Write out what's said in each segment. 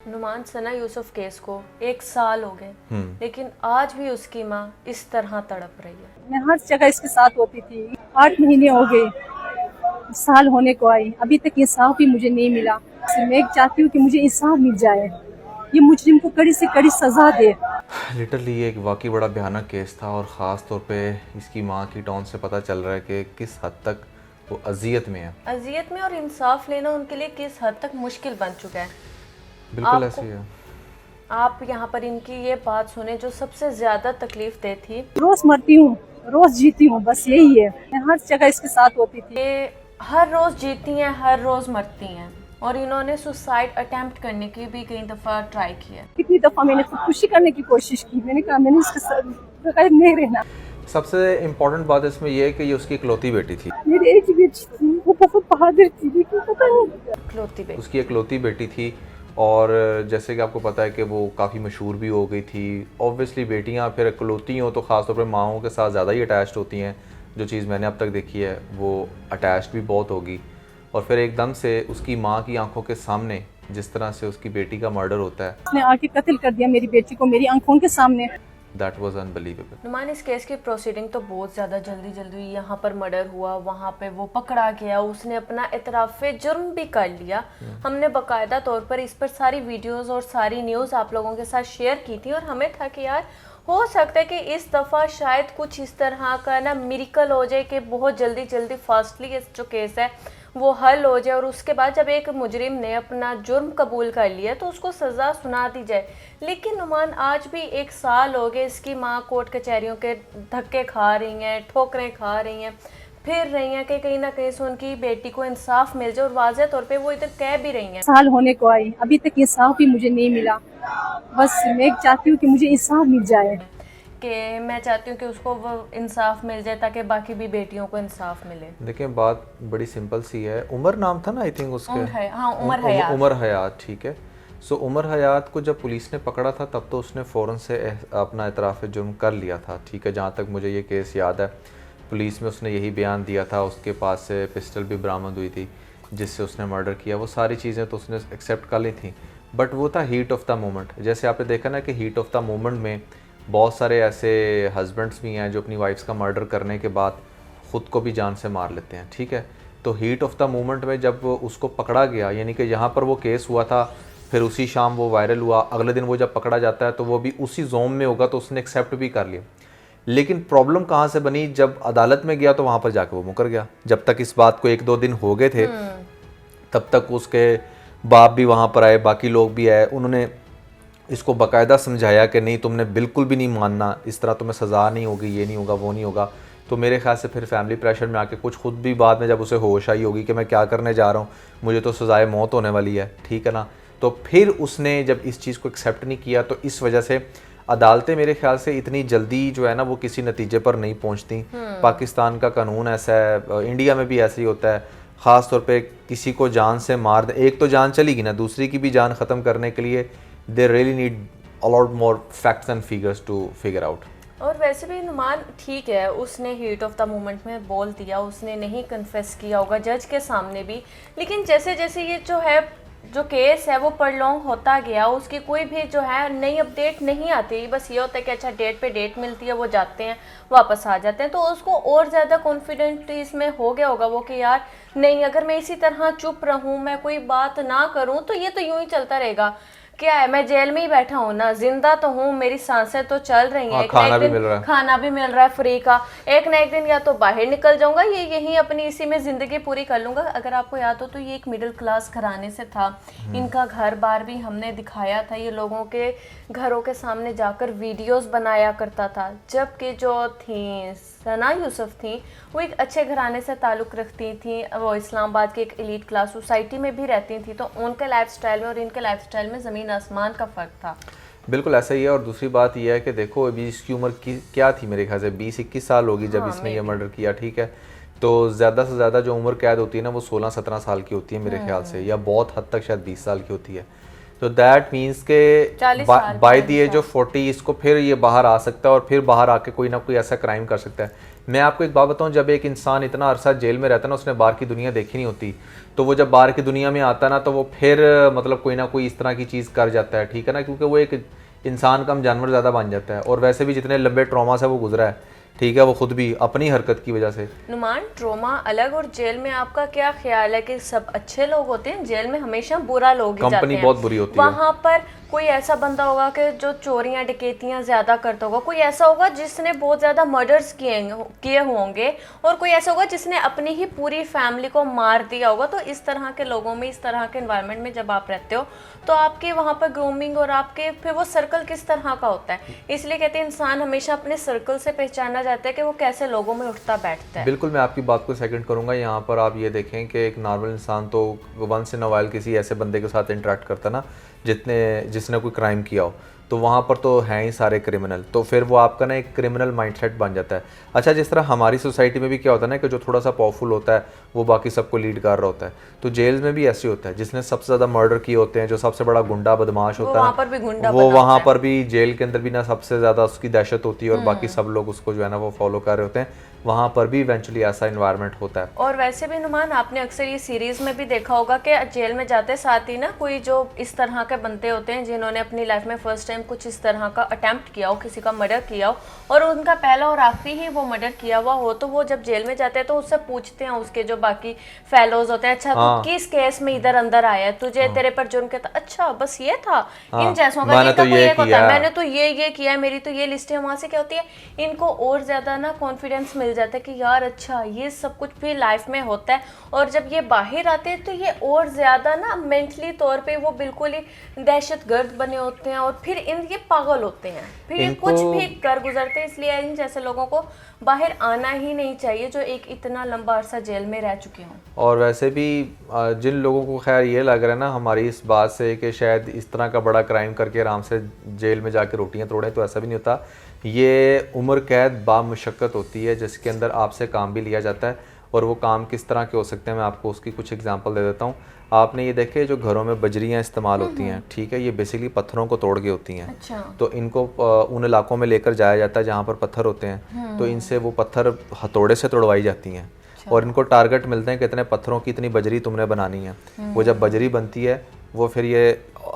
नुमान सना Yusuf case को 1 साल हो गए, लेकिन आज भी उसकी माँ इस तरह तड़प रही है। मैं हर जगह इसके साथ होती थी। 8 महीने हो गए, साल होने को आई, अभी तक इंसाफ भी मुझे नहीं मिला। मैं चाहती हूँ कि मुझे इंसाफ मिल जाए, ये मुजरिम को कड़ी से कड़ी सजा दे। लिटरली ये एक वाकई बड़ा भयानक केस था और ख़ास तौर पे इसकी माँ की टोन से पता चल रहा है कि किस हद तक वो अजियत में है। अजियत में, और इंसाफ लेना उनके लिए किस हद तक मुश्किल बन चुका है। बिल्कुल ऐसे ही है। आप यहाँ पर इनकी ये बात सुने जो सबसे ज्यादा तकलीफ दे थी। रोज मरती हूँ, रोज जीती हूँ, बस यही है। मैं हर जगह इसके साथ होती थी। ये हर रोज जीती हैं, हर रोज मरती हैं, और इन्होंने सुसाइड अटेम्प्ट करने की भी कई दफा ट्राई किया। कितनी दफा मैंने खुदकुशी करने की कोशिश की, मैंने कहा मैंने इसके साथ नहीं रहना। सबसे इम्पोर्टेंट बात इसमें यह है कि ये उसकी इकलौती बेटी थी। मेरी एक बेटी थी, वो बहुत बहादुर थी, लेकिन पता नहीं इकलौती बेटी, उसकी इकलौती बेटी थी। और जैसे कि आपको पता है कि वो काफ़ी मशहूर भी हो गई थी। ऑब्वियसली बेटियां फिर इकलौती हों तो ख़ासतौर पर माओं के साथ ज़्यादा ही अटैच्ड होती हैं। जो चीज़ मैंने अब तक देखी है वो अटैच्ड भी बहुत होगी। और फिर एकदम से उसकी माँ की आंखों के सामने जिस तरह से उसकी बेटी का मर्डर होता है, उसने आके कत्ल कर दिया मेरी बेटी को मेरी आंखों के सामने। That was unbelievable. नुमान इस केस की प्रोसीडिंग तो बहुत ज़्यादा जल्दी हुई। यहाँ पर मर्डर हुआ, वहाँ पे वो पकड़ा गया, उसने अपना इतराफ़े जुर्म भी कर लिया। हमने बाकायदा तौर पर इस पर सारी वीडियोस और सारी न्यूज़ आप लोगों के साथ शेयर की थी, और हमें था कि यार हो सकता है कि इस दफ़ा शायद कुछ इस तरह का ना मिरेकल हो जाए कि बहुत जल्दी फास्टली इस जो केस है वो हल हो जाए, और उसके बाद जब एक मुजरिम ने अपना जुर्म कबूल कर लिया तो उसको सज़ा सुना दी जाए। लेकिन नुमान आज भी 1 साल हो गए, इसकी माँ कोर्ट कचहरियों के धक्के खा रही हैं, ठोकरें खा रही हैं, फिर रही हैं कि कहीं ना कहीं से उनकी बेटी को इंसाफ मिल जाए, और वाज़ह तौर पे वो इधर कह भी रही हैं। साल होने को आई, अभी तक इंसाफ भी मुझे नहीं मिला। बस मैं चाहती हूँ कि मुझे इंसाफ मिल जाए, कि मैं चाहती हूँ कि उसको वो इंसाफ मिल जाए ताकि बाकी भी बेटियों को इंसाफ मिले। देखिए बात बड़ी सिंपल सी है। उमर नाम था ना, आई थिंक उसके। उमर हयात। उमर हयात, ठीक है। सो उमर हयात को जब पुलिस ने पकड़ा था तब तो उसने फ़ौरन से अपना इतराफ़ जुर्म कर लिया था, ठीक है। जहाँ तक मुझे ये केस याद है, पुलिस में उसने यही बयान दिया था। उसके पास से पिस्टल भी बरामद हुई थी जिससे उसने मर्डर किया। वो सारी चीज़ें तो उसने एक्सेप्ट कर ली थी, बट वो था हीट ऑफ द मोमेंट। जैसे आपने देखा ना कि हीट ऑफ द मोमेंट में बहुत सारे ऐसे हस्बैंड्स भी हैं जो अपनी वाइफ्स का मर्डर करने के बाद ख़ुद को भी जान से मार लेते हैं, ठीक है। तो हीट ऑफ द मोमेंट में जब उसको पकड़ा गया, यानी कि यहाँ पर वो केस हुआ था, फिर उसी शाम वो वायरल हुआ, अगले दिन वो जब पकड़ा जाता है तो वो भी उसी जोन में होगा, तो उसने एक्सेप्ट भी कर लिया। लेकिन प्रॉब्लम कहाँ से बनी, जब अदालत में गया तो वहाँ पर जाकर वो मुकर गया। जब तक इस बात को 1-2 दिन हो गए थे तब तक उसके बाप भी वहाँ पर आए, बाकी लोग भी आए, उन्होंने इसको बाकायदा समझाया कि नहीं तुमने बिल्कुल भी नहीं मानना, इस तरह तुम्हें सज़ा नहीं होगी, ये नहीं होगा, वो नहीं होगा। तो मेरे ख्याल से फिर फैमिली प्रेशर में आके कुछ खुद भी बाद में जब उसे होश आई होगी कि मैं क्या करने जा रहा हूँ, मुझे तो सज़ाए मौत होने वाली है, ठीक है ना। तो फिर उसने जब इस चीज़ को एक्सेप्ट नहीं किया तो इस वजह से अदालतें मेरे ख्याल से इतनी जल्दी जो है ना वो किसी नतीजे पर नहीं पहुँचती। पाकिस्तान का कानून ऐसा है, इंडिया में भी ऐसे ही होता है। ख़ास तौर पे किसी को जान से मार दे, एक तो जान चली गई ना, दूसरी की भी जान ख़त्म करने के लिए they really need a lot more facts and figures to figure out। और वैसे भी नुमान ठीक है, उसने हीट ऑफ द मोमेंट में बोल दिया, उसने नहीं कन्फेस किया होगा जज के सामने भी, लेकिन जैसे जैसे ये जो केस है वो प्रॉन्ग होता गया, उसकी कोई भी जो है नई अपडेट नहीं आती। बस ये होता है कि अच्छा डेट पे डेट मिलती है, वो जाते हैं वापस आ जाते हैं, तो उसको और ज़्यादा कॉन्फिडेंट इसमें हो गया होगा वो कि यार नहीं, अगर मैं इसी तरह चुप रहूँ, मैं कोई बात ना करूँ तो ये तो यूँ ही चलता रहेगा। क्या है, मैं जेल में ही बैठा हूँ ना, जिंदा तो हूँ, मेरी सांसें तो चल रही हैं, खाना भी मिल रहा है, खाना भी मिल रहा है फ्री का, एक ना एक दिन या तो बाहर निकल जाऊंगा, ये यहीं अपनी इसी में जिंदगी पूरी कर लूंगा। अगर आपको याद हो तो ये एक मिडिल क्लास घराने से था, इनका घर बार भी हमने दिखाया था, ये लोगों के घरों के सामने जाकर वीडियोस बनाया करता था। जबकि जो थी सना यूसुफ थी वो एक अच्छे घराने से ताल्लुक़ रखती थी, वो इस्लामाबाद की एक एलीट क्लास सोसाइटी में भी रहती थी, तो उनके लाइफस्टाइल में और इनके लाइफस्टाइल में ज़मीन आसमान का फ़र्क था। बिल्कुल ऐसा ही है। और दूसरी बात यह है कि देखो अभी इसकी उम्र की क्या थी, मेरे ख्याल से 20-21 साल होगी जब इसने ये मर्डर किया, ठीक है। तो ज़्यादा से ज़्यादा जो उम्र कैद होती है ना वो 16-17 साल की होती है मेरे ख्याल से, या बहुत हद तक शायद 20 साल की होती है। तो दैट मीन्स के 40 साल बाय द एज ऑफ 40 इसको फिर ये बाहर आ सकता है और फिर बाहर आके कोई ना कोई ऐसा क्राइम कर सकता है। मैं आपको एक बात बताऊं, जब एक इंसान इतना अरसा जेल में रहता है ना, उसने बाहर की दुनिया देखी नहीं होती, तो वो जब बाहर की दुनिया में आता है ना, तो वो फिर मतलब कोई ना कोई इस तरह की चीज़ कर जाता है, ठीक है ना, क्योंकि वो एक इंसान कम जानवर ज़्यादा बन जाता है। और वैसे भी जितने लंबे ट्रॉमा से वो गुजरा है, ठीक है, वो खुद भी अपनी हरकत की वजह से। नुमान, ट्रोमा अलग और जेल में आपका क्या ख्याल है कि सब अच्छे लोग होते हैं? जेल में हमेशा बुरा लोग ही जाते कंपनी हैं। बहुत बुरी होती है। वहां पर कोई ऐसा बंदा होगा कि जो चोरियां डकैतियां ज्यादा करता होगा, कोई ऐसा होगा जिसने बहुत ज्यादा मर्डर्स किए होंगे, और कोई ऐसा होगा जिसने अपनी ही पूरी फैमिली को मार दिया होगा। तो इस तरह के लोगों में, इस तरह के एनवायरनमेंट में जब आप रहते हो, तो आपके वहाँ पर ग्रूमिंग और आपके फिर वो सर्कल किस तरह का होता है। इसलिए कहते हैं इंसान हमेशा अपने सर्कल से पहचाना जाता है कि वो कैसे लोगों में उठता बैठता है। बिल्कुल, मैं आपकी बात को सेकंड करूंगा। यहाँ पर आप ये देखें कि एक नॉर्मल इंसान तो वंस इन अ वाइल किसी ऐसे बंदे के साथ इंटरेक्ट करता ना जिसने कोई क्राइम किया हो, तो वहाँ पर तो हैं ही सारे क्रिमिनल, तो फिर वो आपका ना एक क्रिमिनल माइंडसेट बन जाता है। अच्छा, जिस तरह हमारी सोसाइटी में भी क्या होता है ना कि जो थोड़ा सा पावरफुल होता है वो बाकी सबको लीड कर रहा होता है, तो जेल में भी ऐसे होता है। जिसने सबसे ज़्यादा मर्डर किए होते हैं, जो सबसे बड़ा गुंडा बदमाश होता है, वो वहाँ पर भी जेल के अंदर भी ना सबसे ज़्यादा उसकी दहशत होती है और बाकी सब लोग उसको जो है ना वो फॉलो कर रहे होते हैं। वहाँ पर भी इवेंचुअली ऐसा इन्वायरमेंट होता है। और वैसे भी नुमान, आपने अक्सर ये सीरीज में भी देखा होगा कि जेल में जाते साथ ही ना कोई जो इस तरह के बनते होते हैं जिन्होंने अपनी लाइफ में फर्स्ट टाइम कुछ इस तरह का अटेम्प्ट किया हो, किसी का मर्डर किया हो, और उनका पहला और आखिरी ही वो मर्डर किया हुआ हो, तो वो जब जेल में जाते हैं तो उससे पूछते हैं उसके जो बाकी फेलोज होते हैं, अच्छा तू किस केस में इधर अंदर आया है, तुझे तेरे पर जुर्म कहता, अच्छा बस ये था, इन जैसों का मैंने तो ये किया, मैंने तो ये किया है, मेरी तो ये लिस्ट है। वहां से क्या होती है, इनको और ज्यादा ना कॉन्फिडेंस मिल जाता है कि यार अच्छा ये सब कुछ भी लाइफ में होता है। और जब ये बाहर आते हैं तो ये और ज्यादा ना मेंटली तौर पे वो बिल्कुल ही दहशतगर्द बने होते हैं, और फिर ये पागल होते हैं, फिर ये कुछ भी कर गुजरते हैं। इसलिए इन जैसे लोगों को बाहर आना ही नहीं चाहिए जो एक इतना लंबा अरसा जेल में रह चुके हों। और वैसे भी जिन लोगों को खैर ये लग रहा है ना हमारी इस बात से कि शायद इस तरह का बड़ा क्राइम करके आराम से जेल में जाके रोटियां तोड़ें, तो ऐसा भी नहीं होता। ये उम्र कैद बामुशक्कत होती है जिसके अंदर आपसे काम भी लिया जाता है, और वो काम किस तरह के हो सकते हैं मैं आपको उसकी कुछ एग्जांपल दे देता हूँ। आपने ये देखे जो घरों में बजरियाँ इस्तेमाल होती हैं, ठीक है, ये बेसिकली पत्थरों को तोड़ के होती हैं। अच्छा। तो इनको उन इलाकों में लेकर जाया जाता है जहाँ पर पत्थर होते हैं, तो इनसे वो पत्थर हथौड़े से तोड़वाई जाती हैं। और इनको टारगेट मिलते हैं कि इतने पत्थरों की इतनी बजरी तुमने बनानी है। वो जब बजरी बनती है वो फिर ये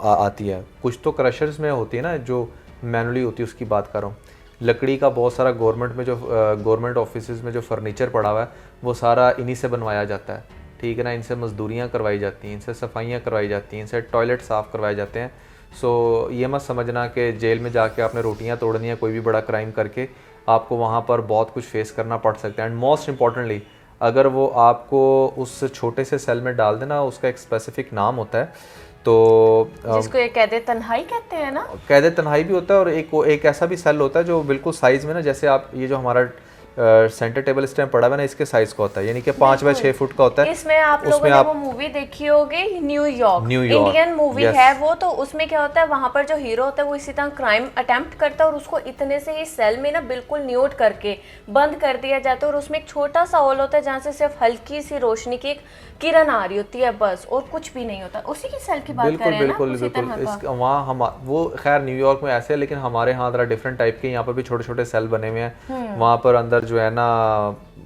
आती है। कुछ तो क्रशर्स में होती है ना जो मैनुअली होती है, उसकी बात कर रहा हूँ। लकड़ी का बहुत सारा गवर्नमेंट ऑफिसेज में जो फर्नीचर पड़ा हुआ है वो सारा इन्हीं से बनवाया जाता है, ठीक है ना। इनसे मजदूरियाँ करवाई जाती हैं, इनसे सफाइयाँ करवाई जाती हैं, इनसे टॉयलेट साफ़ करवाए जाते हैं। सो ये मत समझना कि जेल में जाके आपने रोटियाँ तोड़नी है कोई भी बड़ा क्राइम करके, आपको वहाँ पर बहुत कुछ फेस करना पड़ सकता है। एंड मोस्ट इम्पॉर्टेंटली, अगर वो आपको उस छोटे से सेल में डाल देना, उसका एक स्पेसिफिक नाम होता है, तो जिसको ये कैदे तन्हाई कहते हैं ना। कैदे तन्हाई भी होता है, और एक ऐसा भी सेल होता है जो बिल्कुल साइज़ में ना, जैसे आप ये जो हमारा सेंटर टेबल इस टाइम पड़ा हुआ है ना, इसके साइज का होता है, यानी कि 5 बाय 6 फुट का होता है। इसमें आप लोगों ने वो मूवी देखी होगी न्यूयॉर्क, इंडियन मूवी है वो, तो उसमें क्या होता है, वहां पर जो हीरो होता है वो इसी तरह क्राइम अटेम्प्ट करता है और उसको इतने से ही सेल में ना बिल्कुल न्यूट करके बंद कर दिया जाता है, और उसमें एक छोटा सा होल होता है जहाँ से सिर्फ हल्की सी रोशनी की एक किरण आ रही होती है बस, और कुछ भी नहीं होता। उसी की सेल की बात कर रहे हैं ना। बिल्कुल वहाँ हम वो खैर न्यूयॉर्क में ऐसे है, लेकिन हमारे यहाँ जरा डिफरेंट टाइप के यहाँ पर भी छोटे छोटे सेल बने हुए हैं। वहाँ पर अंदर जो है ना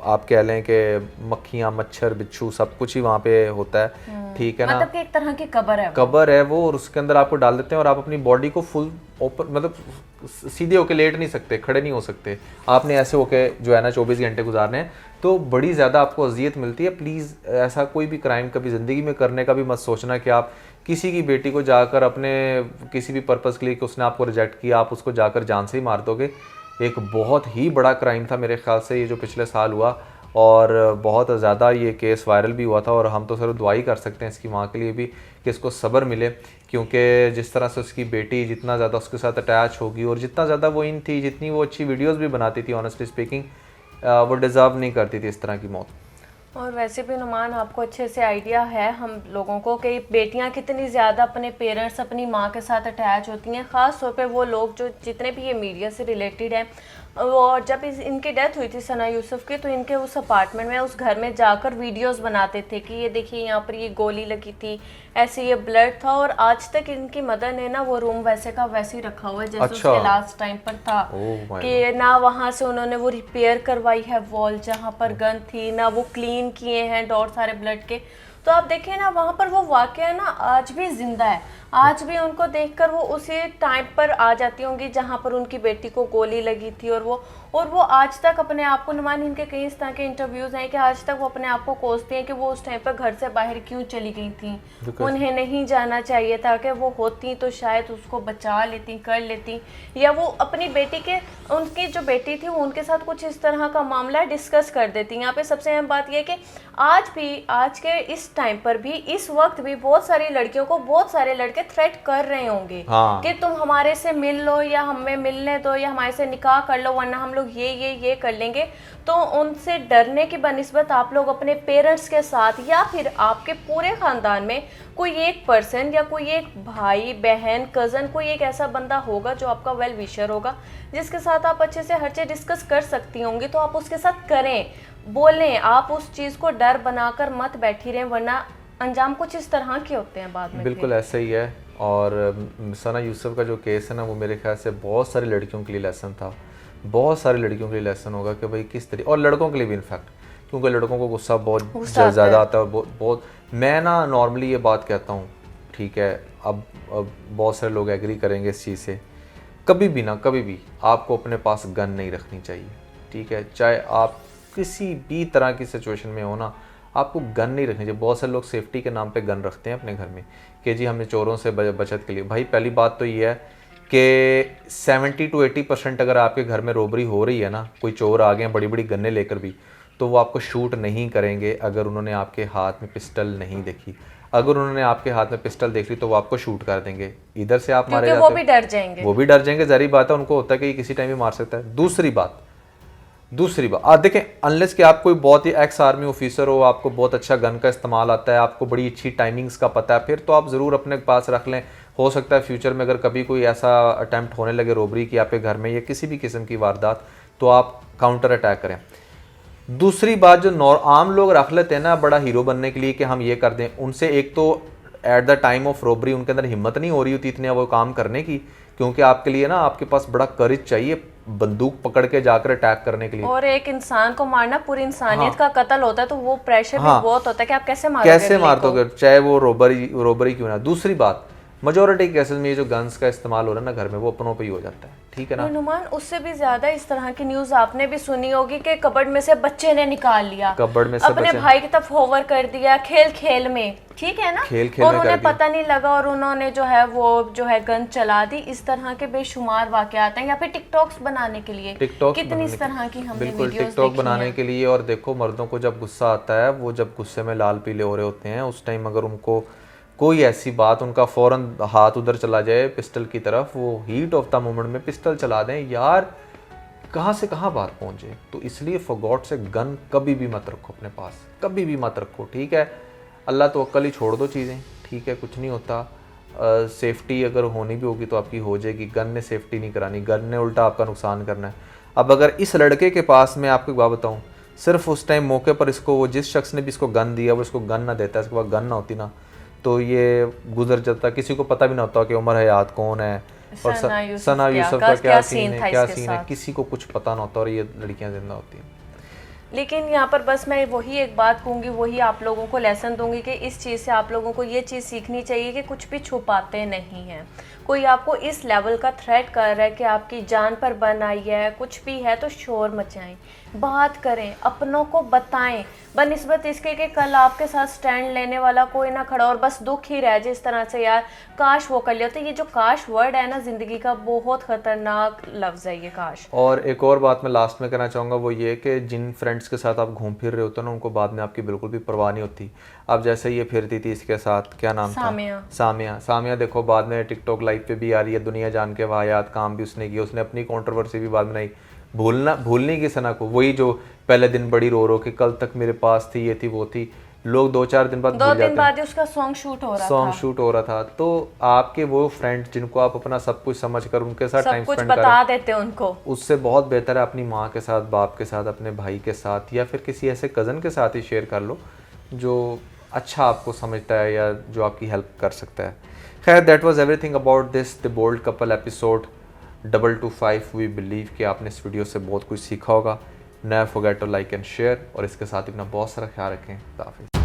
आप कह लें कि मक्खियाँ, मच्छर, बिच्छू सब कुछ ही वहाँ पे होता है, ठीक है ना। मतलब कि एक तरह की कबर है वो, और उसके अंदर आपको डाल देते हैं और आप अपनी बॉडी को फुल ओपन, मतलब सीधे होके लेट नहीं सकते, खड़े नहीं हो सकते, आपने ऐसे होके जो है ना 24 घंटे गुजारने हैं। तो बड़ी ज़्यादा आपको अजियत मिलती है। प्लीज़ ऐसा कोई भी क्राइम कभी ज़िंदगी में करने का भी मत सोचना कि आप किसी की बेटी को जाकर अपने किसी भी पर्पज़ के लिए कि उसने आपको रिजेक्ट किया, आप उसको जाकर जान से ही मार दोगे। एक बहुत ही बड़ा क्राइम था मेरे ख्याल से ये जो पिछले साल हुआ, और बहुत ज़्यादा ये केस वायरल भी हुआ था, और हम तो सिर्फ दुआ ही कर सकते हैं इसकी माँ के लिए भी कि इसको सब्र मिले, क्योंकि जिस तरह से उसकी बेटी जितना ज़्यादा उसके साथ अटैच होगी और जितना ज़्यादा वो इन थी, जितनी वो अच्छी वीडियोस भी बनाती थी, ऑनेस्टली स्पीकिंग वो डिज़र्व नहीं करती थी इस तरह की मौत। और वैसे भी नुमान, आपको अच्छे से आइडिया है हम लोगों को कि बेटियां कितनी ज़्यादा अपने पेरेंट्स, अपनी माँ के साथ अटैच होती हैं, ख़ास तौर पे वो लोग जो जितने भी ये मीडिया से रिलेटेड हैं। वो जब इनकी डेथ हुई थी सना यूसुफ की, तो इनके उस अपार्टमेंट में, उस घर में जाकर वीडियोस बनाते थे कि ये देखिए यहाँ पर ये गोली लगी थी, ऐसे ये ब्लड था। और आज तक इनकी मदर ने ना वो रूम वैसे का वैसे ही रखा हुआ है जैसे अच्छा। उसके लास्ट टाइम पर था। कि ना वहाँ से उन्होंने वो रिपेयर करवाई है वॉल जहाँ पर गन थी, ना वो क्लीन किए हैं डॉट सारे ब्लड के। तो आप देखिए ना वहाँ पर वो वाकया ना आज भी जिंदा है, आज भी उनको देखकर वो उसी टाइम पर आ जाती होंगी जहाँ पर उनकी बेटी को गोली लगी थी। और वो आज तक अपने आप को, नुमान इनके कई इस तरह के इंटरव्यूज हैं कि आज तक वो अपने आप को कोसती हैं कि वो उस टाइम पर घर से बाहर क्यों चली गई थी, उन्हें नहीं जाना चाहिए था, कि वो होती तो शायद उसको बचा लेती, कर लेती, या वो अपनी बेटी के, उनकी जो बेटी थी वो उनके साथ कुछ इस तरह का मामला डिस्कस कर देती। यहाँ पे सबसे अहम बात यह कि आज भी, आज के इस टाइम पर भी, इस वक्त भी बहुत सारी लड़कियों को बहुत सारे लड़के थ्रेट कर रहे होंगे कि तुम हमारे से मिल लो, या हमें मिलने दो, या हमारे से निकाह कर लो, वरना हम लोग ये कर लेंगे। तो उनसे डरने की बनिस्बत आप लोग अपने पेरेंट्स के साथ, या फिर आपके पूरे खानदान में कोई एक पर्सन, या कोई एक भाई बहन कज़न, कोई एक ऐसा बंदा होगा जो आपका वेल विशर होगा, जिसके साथ आप अच्छे से हर चीज़ डिस्कस कर सकती होंगी, तो आप उसके साथ करें, बोलें। आप उस चीज़ को डर बनाकर मत बैठी रहें, वरना अंजाम कुछ इस तरह के होते हैं बाद में। बिल्कुल ऐसा ही है। और सना यूसुफ का जो केस है ना, वो मेरे ख्याल से बहुत सारी लड़कियों के लिए लेसन था, बहुत सारी लड़कियों के लिए लेसन होगा कि भाई किस तरीके, और लड़कों के लिए भी इनफैक्ट, क्योंकि लड़कों को गुस्सा बहुत ज़्यादा आता है। बहुत मैं ना नॉर्मली ये बात कहता हूँ, ठीक है, अब बहुत सारे लोग एग्री करेंगे इस चीज़ से, कभी भी आपको अपने पास गन नहीं रखनी चाहिए, ठीक है, चाहे आप किसी भी तरह की सिचुएशन में हो ना, आपको गन नहीं रखनी चाहिए। बहुत सारे लोग सेफ्टी के नाम पे गन रखते हैं अपने घर में कि जी हमने चोरों से बचत के लिए। भाई पहली बात तो ये है कि 70 to 80% अगर आपके घर में रोबरी हो रही है ना, कोई चोर आ गए बड़ी बड़ी गन्ने लेकर भी, तो वो आपको शूट नहीं करेंगे अगर उन्होंने आपके हाथ में पिस्टल नहीं देखी। अगर उन्होंने आपके हाथ में पिस्टल देख ली तो वो आपको शूट कर देंगे, इधर से आप मारे जाते हो, वो भी डर जाएंगे, जारी बात है, उनको होता है कि किसी टाइम भी मार सकता है। दूसरी बात देखें, अनलेस कि आप कोई बहुत ही एक्स आर्मी ऑफिसर हो, आपको बहुत अच्छा गन का इस्तेमाल आता है, आपको बड़ी अच्छी टाइमिंग्स का पता है, फिर तो आप ज़रूर अपने पास रख लें। हो सकता है फ्यूचर में अगर कभी कोई ऐसा अटैम्प्ट होने लगे रोबरी की आपके घर में या किसी भी किस्म की वारदात, तो आप काउंटर अटैक करें। दूसरी बात, जो आम लोग रख लेते हैं ना बड़ा हीरो बनने के लिए कि हम ये कर दें, उनसे एक तो at the time of robbery उनके अंदर हिम्मत नहीं हो रही होती इतने वो काम करने की, क्योंकि आपके लिए ना आपके पास बड़ा करेज चाहिए बंदूक पकड़ के जाकर अटैक करने के लिए, और एक इंसान को मारना पूरी इंसानियत का कत्ल होता है, तो वो प्रेशर भी बहुत होता है कि आप कैसे मार दोगे, चाहे वो रोबरी क्यों ना। दूसरी बात, मेजॉरिटी केसेस में ये जो गन्स का इस्तेमाल हो रहा है ना घर में, वो अपनों पे ही हो जाता है, ठीक है ना। नुमान, उससे भी ज्यादा इस तरह की न्यूज आपने भी सुनी होगी कि कबर्ड में से बच्चे ने निकाल लिया, कबर्ड में से अपने भाई की तरफ होवर कर दिया खेल में, ठीक है ना, और उन्हें पता नहीं लगा और उन्होंने जो है गन चला दी। इस तरह के बेशुमार वाकयात हैं। या फिर टिकटॉक्स बनाने के लिए कितनी इस तरह की हमने वीडियोस देखी हैं। टिकटॉक बनाने के लिए, और देखो मर्दों को जब गुस्सा आता है, वो जब गुस्से में लाल पीले हो रहे होते हैं, उस टाइम अगर उनको कोई ऐसी बात, उनका फौरन हाथ उधर चला जाए पिस्टल की तरफ, वो हीट ऑफ द मोमेंट में पिस्टल चला दें, यार कहाँ से कहाँ बात पहुँचे। तो इसलिए फॉर गॉड से गन कभी भी मत रखो अपने पास, कभी भी मत रखो, ठीक है। अल्लाह तो अक्ल ही छोड़ दो चीज़ें, ठीक है, कुछ नहीं होता। सेफ्टी अगर होनी भी होगी तो आपकी हो जाएगी, गन ने सेफ्टी नहीं करानी, गन ने उल्टा आपका नुकसान करना है। अब अगर इस लड़के के पास, मैं आपको एक बात बताऊँ, सिर्फ उस टाइम मौके पर इसको, वो जिस शख्स ने भी इसको गन दिया वो इसको गन ना देता, इसके पास गन ना होती ना, तो ये गुजर जाता, किसी को पता भी ना होता कि उमर हयात कौन है और सना यूसुफ का क्या सीन है, किसी को कुछ पता ना होता और ये लड़कियां जिंदा होती हैं। लेकिन यहाँ पर बस मैं वही एक बात कहूँगी, वही आप लोगों को लेसन दूंगी कि इस चीज़ से आप लोगों को ये चीज़ सीखनी चाहिए कि कुछ भी छुपाते नहीं हैं। कोई आपको इस लेवल का थ्रेट कर रहा है कि आपकी जान पर बन आई है, कुछ भी है, तो शोर मचाएं, बात करें, अपनों को बताएं, बनिस्बत इसके कि कल आपके साथ स्टैंड लेने वाला कोई ना खड़ा और बस दुख ही रह जाए इस तरह से, यार काश वो कर लिया। तो ये जो काश वर्ड है ना, ज़िंदगी का बहुत ख़तरनाक लफ्ज़ है ये काश। और एक और बात मैं लास्ट में कहना चाहूँगा, वो ये कि जिन फ्रेंड्स के साथ आप घूम फिर रहे होते हो ना, उनको बाद में आपकी बिल्कुल भी परवाह नहीं होती। अब जैसे ये फिरती थी इसके साथ, क्या नाम था, सामिया, देखो बाद में टिकटॉक लाइव पे भी आ रही है, दुनिया जान के वाहियात काम भी उसने किया, उसने अपनी कंट्रोवर्सी भी बाद में नहीं भूलनी की सना को, वही जो पहले दिन बड़ी रो कि कल तक मेरे पास थी, ये थी वो थी, लोग 2-4 दिन बाद दो भूल दिन जाते हैं। बाद ही उसका सॉन्ग शूट हो रहा सॉन्ग था, शूट हो रहा था। तो आपके वो फ्रेंड जिनको आप अपना सब कुछ समझ कर उनके साथ टाइम सब कुछ स्पेंड बता करें, देते उनको। उससे बहुत बेहतर है अपनी माँ के साथ, बाप के साथ, अपने भाई के साथ या फिर किसी ऐसे कज़न के साथ ही शेयर कर लो जो अच्छा आपको समझता है या जो आपकी हेल्प कर सकता है। खैर, that was everything about this the bold couple episode 225। We believe कि आपने इस वीडियो से बहुत कुछ सीखा होगा। Never forget to like and share, और इसके साथ ही अपना बहुत सारा ख्याल रखें। खुदा हाफिज़।